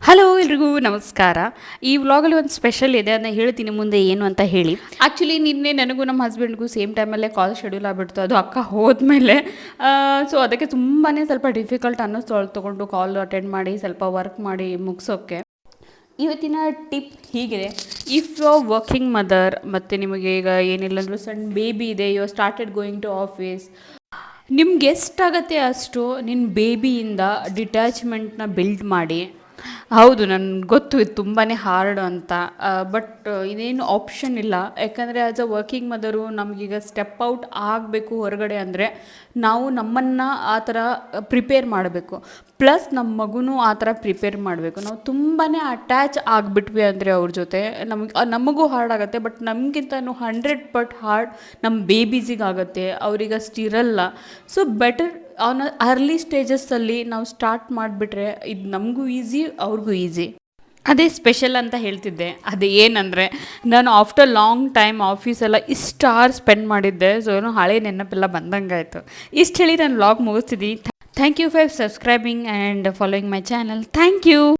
Hello ಎಲ್ರಿಗೂ ನಮಸ್ಕಾರ. ಈ ವ್ಲಾಗಲ್ಲಿ ಒಂದು ಸ್ಪೆಷಲ್ ಇದೆ, ಅದನ್ನ ಹೇಳ್ತೀನಿ ಮುಂದೆ ಏನು ಅಂತ ಹೇಳಿ. ಆ್ಯಕ್ಚುಲಿ ನಿನ್ನೆ ನನಗೂ ನಮ್ಮ ಹಸ್ಬೆಂಡ್ಗೂ ಸೇಮ್ ಟೈಮಲ್ಲೇ ಕಾಲ್ ಶೆಡ್ಯೂಲ್ ಆಗಿಬಿಡ್ತು. ಅದು ಅಕ್ಕ ಹೋದ್ಮೇಲೆ ಸೊ ಅದಕ್ಕೆ ತುಂಬಾ ಸ್ವಲ್ಪ ಡಿಫಿಕಲ್ಟ್ ಅನ್ನಿಸ್ತು ಅವಳು ತೊಗೊಂಡು ಕಾಲ್ ಅಟೆಂಡ್ ಮಾಡಿ ಸ್ವಲ್ಪ ವರ್ಕ್ ಮಾಡಿ ಮುಗಿಸೋಕ್ಕೆ. ಇವತ್ತಿನ ಟಿಪ್ ಹೀಗಿದೆ: if you are working mother ಮತ್ತು ನಿಮಗೆ ಈಗ ಏನಿಲ್ಲ ಅಂದರೂ ಸಣ್ಣ ಬೇಬಿ ಇದೆ, you are started going to office, ನಿಮ್ಗೆ ಎಷ್ಟಾಗತ್ತೆ ಅಷ್ಟು ನಿನ್ನ ಬೇಬಿಯಿಂದ ಡಿಟ್ಯಾಚ್ಮೆಂಟ್ನ ಬಿಲ್ಡ್ ಮಾಡಿ. ಹೌದು, ನನಗೆ ಗೊತ್ತು ಇದು ತುಂಬಾ ಹಾರ್ಡ್ ಅಂತ, ಬಟ್ ಇದೇನು ಆಪ್ಷನ್ ಇಲ್ಲ. ಯಾಕಂದರೆ ಆ್ಯಸ್ ಅ ವರ್ಕಿಂಗ್ ಮದರು ನಮಗೀಗ ಸ್ಟೆಪ್ ಔಟ್ ಆಗಬೇಕು ಹೊರಗಡೆ ಅಂದರೆ ನಾವು ನಮ್ಮನ್ನು ಆ ಥರ ಪ್ರಿಪೇರ್ ಮಾಡಬೇಕು. ಪ್ಲಸ್ ನಮ್ಮ ಮಗುನೂ ಆ ಥರ ಪ್ರಿಪೇರ್ ಮಾಡಬೇಕು. ನಾವು ತುಂಬಾ ಅಟ್ಯಾಚ್ ಆಗಿಬಿಟ್ವಿ ಅಂದರೆ ಅವ್ರ ಜೊತೆ ನಮಗೂ ಹಾರ್ಡ್ ಆಗುತ್ತೆ, ಬಟ್ ನಮಗಿಂತನೂ 100 ಪಟ್ ಹಾರ್ಡ್ ನಮ್ಮ ಬೇಬೀಸಿಗಾಗುತ್ತೆ. ಅವರಿಗಷ್ಟಿರಲ್ಲ. ಸೊ ಬೆಟರ್ ಆನ್ ಅರ್ಲಿ ಸ್ಟೇಜಸ್ಸಲ್ಲಿ ನಾವು ಸ್ಟಾರ್ಟ್ ಮಾಡಿಬಿಟ್ರೆ ಇದು ನಮಗೂ ಈಸಿ, ಅವ್ರಿಗೂ ಈಸಿ. ಅದೇ ಸ್ಪೆಷಲ್ ಅಂತ ಹೇಳ್ತಿದ್ದೆ. ಅದು ಏನಂದರೆ, ನಾನು ಆಫ್ಟರ್ ಲಾಂಗ್ ಟೈಮ್ ಆಫೀಸೆಲ್ಲ ಇಷ್ಟು ಅವರ್ ಸ್ಪೆಂಡ್ ಮಾಡಿದ್ದೆ. ಸೊ ಏನೋ ಹಳೆ ನೆನಪೆಲ್ಲ ಬಂದಂಗಾಯಿತು. ಇಷ್ಟು ಹೇಳಿ ನಾನು ವ್ಲಾಗ್ ಮುಗಿಸ್ತಿದ್ದೀನಿ. Thank you for subscribing and following my channel. Thank you.